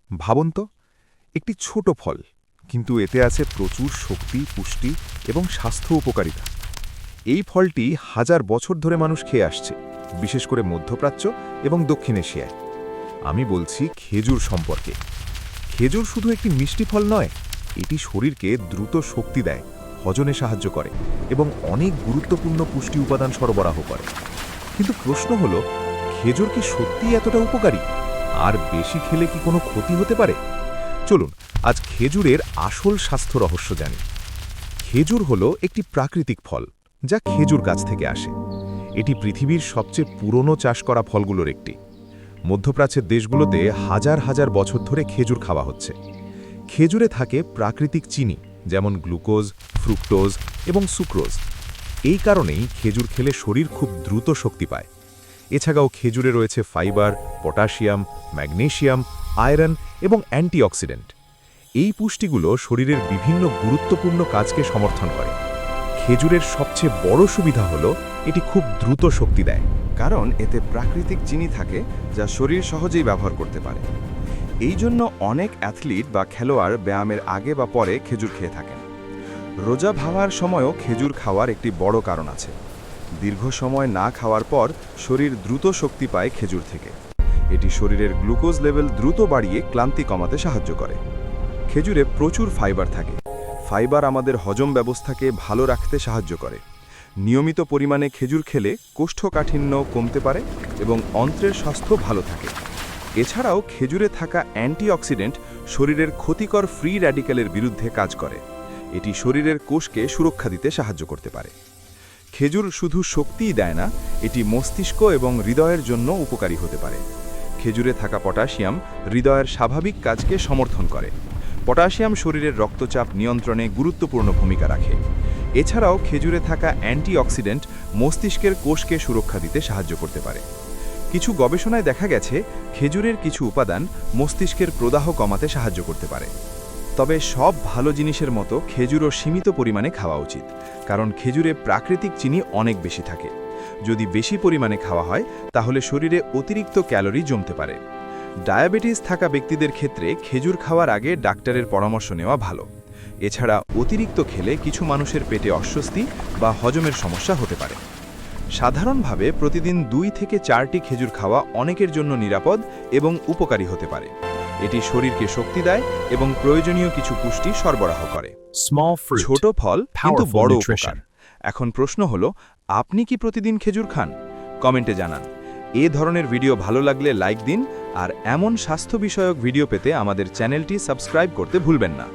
ভাবুন তো, একটি ছোট ফল, কিন্তু এতে আছে প্রচুর শক্তি, পুষ্টি এবং স্বাস্থ্য উপকারিতা। এই ফলটি হাজার বছর ধরে মানুষ খেয়ে আসছে, বিশেষ করে মধ্যপ্রাচ্য এবং দক্ষিণ এশিয়ায়। আমি বলছি খেজুর সম্পর্কে। খেজুর শুধু একটি মিষ্টি ফল নয়, এটি শরীরকে দ্রুত শক্তি দেয়, হজমে সাহায্য করে এবং অনেক গুরুত্বপূর্ণ পুষ্টি উপাদান সরবরাহ করে। কিন্তু প্রশ্ন হলো, খেজুর কি সত্যিই এতটা উপকারী? আর বেশি খেলে কি কোনো ক্ষতি হতে পারে? চলুন আজ খেজুরের আসল স্বাস্থ্য রহস্য জানি। খেজুর হলো একটি প্রাকৃতিক ফল, যা খেজুর গাছ থেকে আসে। এটি পৃথিবীর সবচেয়ে পুরনো চাষ করা ফলগুলোর একটি। মধ্যপ্রাচ্যের দেশগুলোতে হাজার হাজার বছর ধরে খেজুর খাওয়া হচ্ছে। খেজুরে থাকে প্রাকৃতিক চিনি, যেমন গ্লুকোজ, ফ্রুক্টোজ এবং সুক্রোজ। এই কারণেই খেজুর খেলে শরীর খুব দ্রুত শক্তি পায়। এছাড়াও খেজুরে রয়েছে ফাইবার, পটাশিয়াম, ম্যাগনেসিয়াম, আয়রন এবং অ্যান্টিঅক্সিডেন্ট। এই পুষ্টিগুলো শরীরের বিভিন্ন গুরুত্বপূর্ণ কাজকে সমর্থন করে। খেজুরের সবচেয়ে বড় সুবিধা হলো এটি খুব দ্রুত শক্তি দেয়, কারণ এতে প্রাকৃতিক চিনি থাকে যা শরীর সহজেই ব্যবহার করতে পারে। এই জন্য অনেক অ্যাথলিট বা খেলোয়াড় ব্যায়ামের আগে বা পরে খেজুর খেয়ে থাকেন। রোজা ভাঙার সময়ও খেজুর খাওয়ার একটি বড় কারণ আছে। দীর্ঘ সময় না খাওয়ার পর শরীর দ্রুত শক্তি পায় খেজুর থেকে। এটি শরীরের গ্লুকোজ লেভেল দ্রুত বাড়িয়ে ক্লান্তি কমাতে সাহায্য করে। খেজুরে প্রচুর ফাইবার থাকে। ফাইবার আমাদের হজম ব্যবস্থাকে ভালো রাখতে সাহায্য করে। নিয়মিত পরিমাণে খেজুর খেলে কোষ্ঠকাঠিন্য কমতে পারে এবং অন্ত্রের স্বাস্থ্য ভালো থাকে। এছাড়াও খেজুরে থাকা অ্যান্টিঅক্সিডেন্ট শরীরের ক্ষতিকর ফ্রি র্যাডিক্যালের বিরুদ্ধে কাজ করে। এটি শরীরের কোষকে সুরক্ষা দিতে সাহায্য করতে পারে। খেজুর শুধু শক্তিই দেয় না, এটি মস্তিষ্ক এবং হৃদয়ের জন্য উপকারী হতে পারে। খেজুরে থাকা পটাশিয়াম হৃদয়ের স্বাভাবিক কাজকে সমর্থন করে। পটাশিয়াম শরীরের রক্তচাপ নিয়ন্ত্রণে গুরুত্বপূর্ণ ভূমিকা রাখে। এছাড়াও খেজুরে থাকা অ্যান্টিঅক্সিডেন্ট মস্তিষ্কের কোষকে সুরক্ষা দিতে সাহায্য করতে পারে। কিছু গবেষণায় দেখা গেছে খেজুরের কিছু উপাদান মস্তিষ্কের প্রদাহ কমাতে সাহায্য করতে পারে। তবে সব ভালো জিনিসের মতো খেজুরও সীমিত পরিমাণে খাওয়া উচিত, কারণ খেজুরে প্রাকৃতিক চিনি অনেক বেশি থাকে। যদি বেশি পরিমাণে খাওয়া হয় তাহলে শরীরে অতিরিক্ত ক্যালোরি জমতে পারে। ডায়াবেটিস থাকা ব্যক্তিদের ক্ষেত্রে খেজুর খাওয়ার আগে ডাক্তারের পরামর্শ নেওয়া ভালো। এছাড়া অতিরিক্ত খেলে কিছু মানুষের পেটে অস্বস্তি বা হজমের সমস্যা হতে পারে। সাধারণভাবে প্রতিদিন 2 থেকে 4টি খেজুর খাওয়া অনেকের জন্য নিরাপদ এবং উপকারী হতে পারে। এটি শরীরকে শক্তি দেয় এবং প্রয়োজনীয় কিছু পুষ্টি সরবরাহ করে। Small fruit, ছোট ফল কিন্তু powerful বড় nutrition. উপকার। এখন প্রশ্ন হলো, আপনি কি প্রতিদিন খেজুর খান? কমেন্টে জানান। এ ধরনের ভিডিও ভালো লাগলে লাইক দিন, আর এমন স্বাস্থ্য বিষয়ক ভিডিও পেতে আমাদের চ্যানেলটি সাবস্ক্রাইব করতে ভুলবেন না।